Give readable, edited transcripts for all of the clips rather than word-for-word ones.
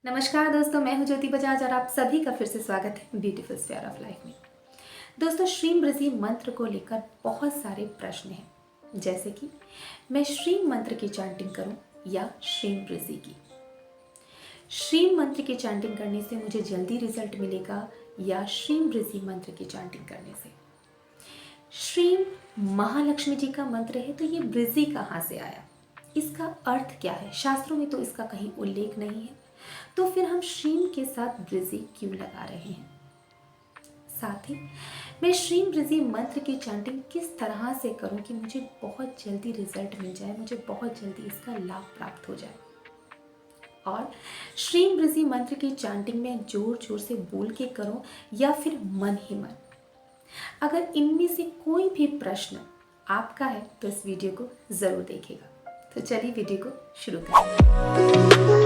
नमस्कार दोस्तों, मैं हूं ज्योति बजाज और आप सभी का फिर से स्वागत है ब्यूटीफुल स्फीयर ऑफ लाइफ में। दोस्तों, श्रीम बृज़ि मंत्र को लेकर बहुत सारे प्रश्न हैं, जैसे कि मैं श्रीम मंत्र की चैंटिंग करूं या श्रीम बृज़ि की। श्रीम मंत्र की चैंटिंग करने से मुझे जल्दी रिजल्ट मिलेगा या श्रीम बृज़ि मंत्र की चैंटिंग करने से। श्रीम महालक्ष्मी जी का मंत्र है, तो ये बृज़ि कहाँ से आया, इसका अर्थ क्या है? शास्त्रों में तो इसका कहीं उल्लेख नहीं है, तो फिर हम श्रीम के साथ बृज़ि क्यों लगा रहे हैं? साथ ही मैं श्रीम बृज़ि मंत्र की चैंटिंग किस तरह से करूं कि मुझे बहुत जल्दी रिजल्ट मिल जाए, मुझे बहुत जल्दी इसका लाभ प्राप्त हो जाए। और श्रीम बृज़ि मंत्र की चैंटिंग में जोर जोर से बोल के करूं या फिर मन ही मन। अगर इनमें से कोई भी प्रश्न आपका है तो इस वीडियो को ज़रूर देखिएगा। तो चलिए वीडियो को शुरू करें।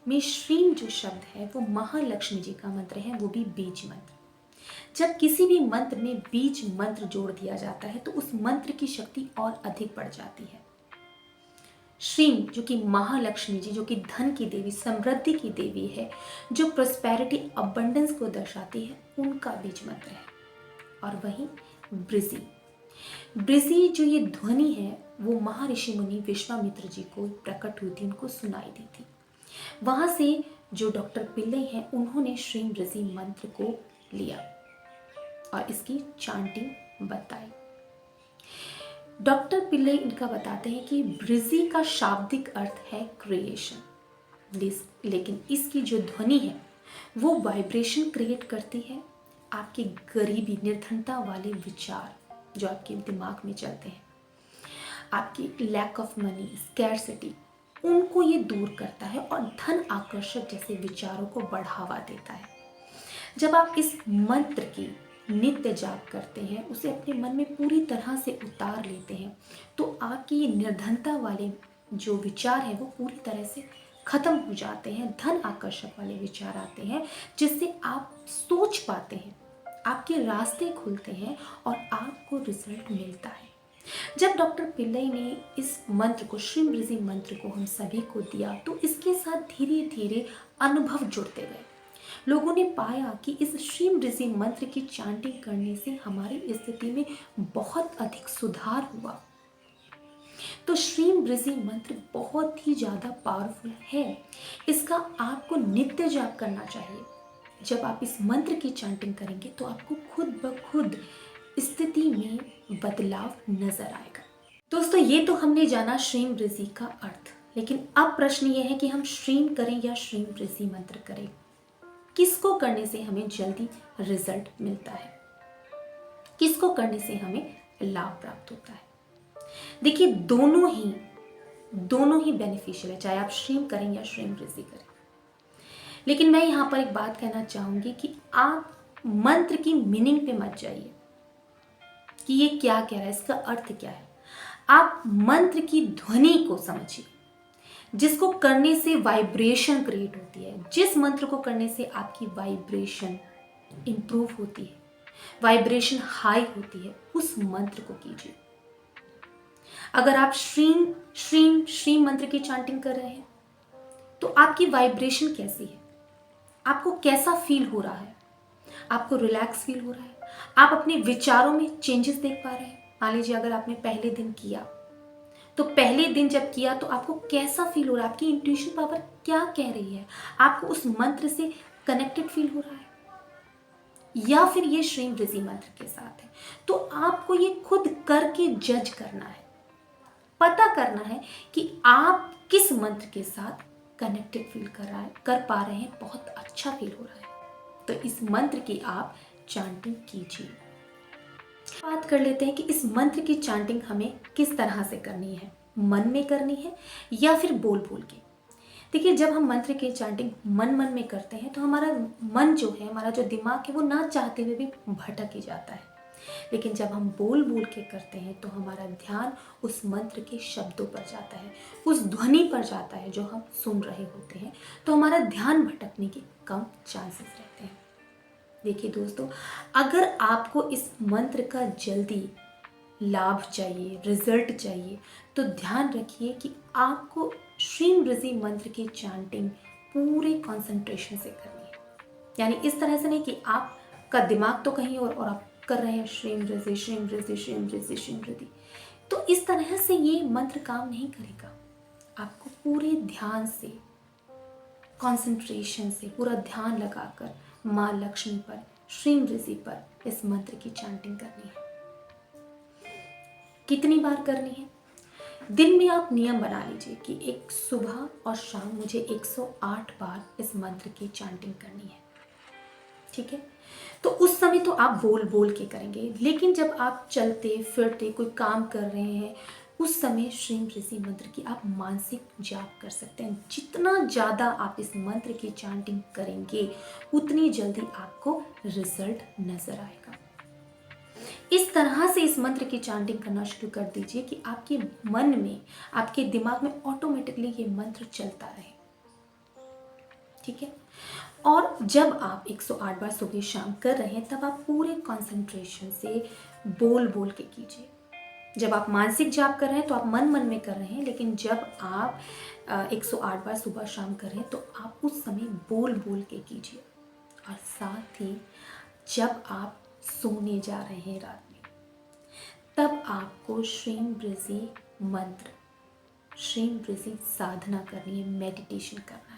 में श्रीम जो शब्द है वो महालक्ष्मी जी का मंत्र है, वो भी बीज मंत्र। जब किसी भी मंत्र में बीज मंत्र जोड़ दिया जाता है तो उस मंत्र की शक्ति और अधिक बढ़ जाती है। श्रीम जो कि महालक्ष्मी जी, जो कि धन की देवी, समृद्धि की देवी है, जो प्रोस्पेरिटी अबंडेंस को दर्शाती है, उनका बीज मंत्र है। और वहीं बृज़ि, बृज़ि जो ये ध्वनि है वो महर्षि मुनि विश्वामित्र जी को प्रकट हुई थी, उनको सुनाई दी थी। वहां से जो डॉक्टर पिल्लई हैं उन्होंने श्रीम बृज़ि मंत्र को लिया और इसकी चैंटिंग बताई। डॉक्टर पिल्लई इनका बताते हैं कि बृज़ि का शाब्दिक अर्थ है क्रिएशन, लेकिन इसकी जो ध्वनि है वो वाइब्रेशन क्रिएट करती है। आपकी गरीबी, निर्धनता वाले विचार जो आपके दिमाग में चलते हैं, आपकी लैक ऑफ मनी, स्कैरसिटी, उनको ये दूर करता है और धन आकर्षक जैसे विचारों को बढ़ावा देता है। जब आप इस मंत्र की नित्य जाप करते हैं, उसे अपने मन में पूरी तरह से उतार लेते हैं, तो आपकी ये निर्धनता वाले जो विचार हैं वो पूरी तरह से खत्म हो जाते हैं। धन आकर्षक वाले विचार आते हैं जिससे आप सोच पाते हैं, आपके रास्ते खुलते हैं और आपको रिजल्ट मिलता है। जब डॉक्टर पिल्लई ने इस मंत्र को, श्रीम बृज़ि मंत्र को हम सभी को दिया, तो इसके साथ धीरे धीरे अनुभव जुड़ते गए। लोगों ने पाया कि इस श्रीम बृज़ि मंत्र की चैंटिंग करने से हमारी स्थिति में बहुत अधिक सुधार हुआ। तो श्रीम बृज़ि मंत्र बहुत ही ज़्यादा पावरफुल है, इसका आपको नित्य जाप करना चाहिए। जब आप इस मंत्र की चैंटिंग करेंगे तो आपको खुद ब खुद स्थिति में बदलाव नजर आएगा। दोस्तों, ये तो हमने जाना श्रीम बृज़ि का अर्थ, लेकिन अब प्रश्न ये है कि हम श्रीम करें या श्रीम बृज़ि मंत्र करें, किसको करने से हमें जल्दी रिजल्ट मिलता है, किसको करने से हमें लाभ प्राप्त होता है। देखिए, दोनों ही बेनिफिशियल है, चाहे आप श्रीम करें या श्रीम बृज़ि करें। लेकिन मैं यहाँ पर एक बात कहना चाहूंगी कि आप मंत्र की मीनिंग पे मत जाइए कि ये क्या कह रहा है, इसका अर्थ क्या है। आप मंत्र की ध्वनि को समझिए, जिसको करने से वाइब्रेशन क्रिएट होती है। जिस मंत्र को करने से आपकी वाइब्रेशन इंप्रूव होती है, वाइब्रेशन हाई होती है, उस मंत्र को कीजिए। अगर आप श्रीम श्रीम श्रीम मंत्र की चैंटिंग कर रहे हैं तो आपकी वाइब्रेशन कैसी है, आपको कैसा फील हो रहा है? आपको रिलैक्स फील हो रहा है? आप अपने विचारों में चेंजेस देख पा रहे हैं? मान लीजिए अगर आपने पहले दिन किया, तो पहले दिन जब किया तो आपको कैसा फील हो रहा है? आपकी इंट्यूशन पावर क्या कह रही है? आपको उस मंत्र से कनेक्टेड फील हो रहा है? या फिर ये श्रीम बृज़ि मंत्र के साथ है? तो आपको ये खुद करके जज करना है, पता करना है कि आप किस मंत्र के साथ कनेक्टेड फील कर पा रहे हैं, बहुत अच्छा फील हो रहा है। तो इस मंत्र की आप चैंटिंग कीजिए। बात कर लेते हैं कि इस मंत्र की चैंटिंग हमें किस तरह से करनी है, मन में करनी है या फिर बोल बोल के। देखिए, जब हम मंत्र की चैंटिंग मन में करते हैं तो हमारा मन जो है, हमारा जो दिमाग है, वो ना चाहते हुए भी भटक ही जाता है। लेकिन जब हम बोल बोल के करते हैं तो हमारा ध्यान उस मंत्र के शब्दों पर जाता है, उस ध्वनि पर जाता है जो हम सुन रहे होते हैं, तो हमारा ध्यान भटकने के कम चांसेस रहते हैं। देखिए दोस्तों, अगर आपको इस मंत्र का जल्दी लाभ चाहिए, रिजल्ट चाहिए, तो ध्यान रखिए कि आपको श्रीम ऋषि मंत्र की चैंटिंग पूरे कंसंट्रेशन से करनी है। यानी इस तरह से नहीं कि आपका दिमाग तो कहीं और आप कर रहे हैं श्रीम ऋषि श्रीम ऋषि श्रीम ऋषि श्रीम ऋषि, तो इस तरह से ये मंत्र काम नहीं करेगा। आपको पूरे ध्यान से, कंसंट्रेशन से, पूरा ध्यान लगाकर माँ लक्ष्मी पर, श्रीम ऋषि पर इस मंत्र की चैंटिंग करनी है। कितनी बार करनी है? दिन में आप नियम बना लीजिए कि एक सुबह और शाम मुझे 108 बार इस मंत्र की चैंटिंग करनी है। ठीक है, तो उस समय तो आप बोल बोल के करेंगे, लेकिन जब आप चलते फिरते कोई काम कर रहे हैं उस समय श्रीम ऋषि मंत्र की आप मानसिक जाप कर सकते हैं। जितना ज़्यादा आप इस मंत्र की चैंटिंग करेंगे उतनी जल्दी आपको रिजल्ट नजर आएगा। इस तरह से इस मंत्र की चैंटिंग करना शुरू कर दीजिए कि आपके मन में, आपके दिमाग में ऑटोमेटिकली ये मंत्र चलता रहे। ठीक है, और जब आप 108 बार सुबह शाम कर रहे हैं तब आप पूरे कंसंट्रेशन से बोल बोल के कीजिए। जब आप मानसिक जाप कर रहे हैं तो आप मन मन में कर रहे हैं, लेकिन जब आप 108 बार सुबह शाम कर रहे हैं तो आप उस समय बोल बोल के कीजिए। और साथ ही जब आप सोने जा रहे हैं रात में, तब आपको श्रीम ऋषि मंत्र, श्रीम ऋषि साधना करनी है, मेडिटेशन करना है।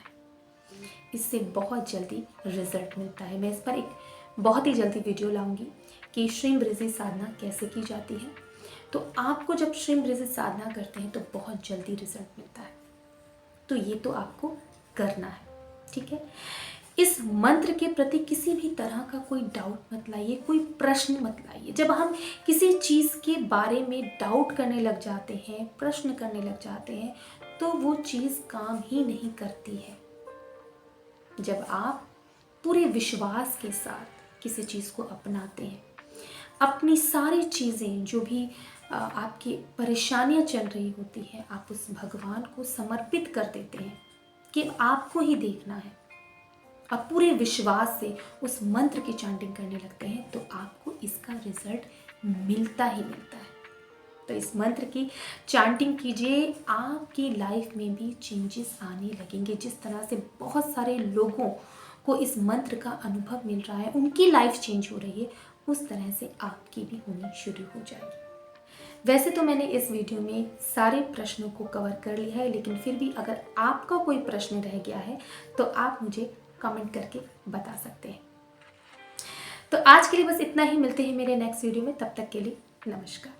इससे बहुत जल्दी रिजल्ट मिलता है। मैं इस पर एक बहुत ही जल्दी वीडियो लाऊंगी कि श्रीम ऋषि साधना कैसे की जाती है। तो आपको जब श्रीम ऋषि साधना करते हैं तो बहुत जल्दी रिजल्ट मिलता है। तो ये तो आपको करना है। ठीक है, इस मंत्र के प्रति किसी भी तरह का कोई डाउट मत लाइए, कोई प्रश्न मत लाइए। जब हम किसी चीज़ के बारे में डाउट करने लग जाते हैं, प्रश्न करने लग जाते हैं, तो वो चीज़ काम ही नहीं करती है। जब आप पूरे विश्वास के साथ किसी चीज़ को अपनाते हैं, अपनी सारी चीज़ें जो भी आपकी परेशानियां चल रही होती हैं, आप उस भगवान को समर्पित कर देते हैं कि आपको ही देखना है, आप पूरे विश्वास से उस मंत्र की चैंटिंग करने लगते हैं, तो आपको इसका रिजल्ट मिलता ही मिलता है। तो इस मंत्र की चैंटिंग कीजिए, आपकी लाइफ में भी चेंजेस आने लगेंगे। जिस तरह से बहुत सारे लोगों को इस मंत्र का अनुभव मिल रहा है, उनकी लाइफ चेंज हो रही है, उस तरह से आपकी भी होनी शुरू हो जाएगी। वैसे तो मैंने इस वीडियो में सारे प्रश्नों को कवर कर लिया है, लेकिन फिर भी अगर आपका कोई प्रश्न रह गया है तो आप मुझे कमेंट करके बता सकते हैं। तो आज के लिए बस इतना ही। मिलते हैं मेरे नेक्स्ट वीडियो में, तब तक के लिए नमस्कार।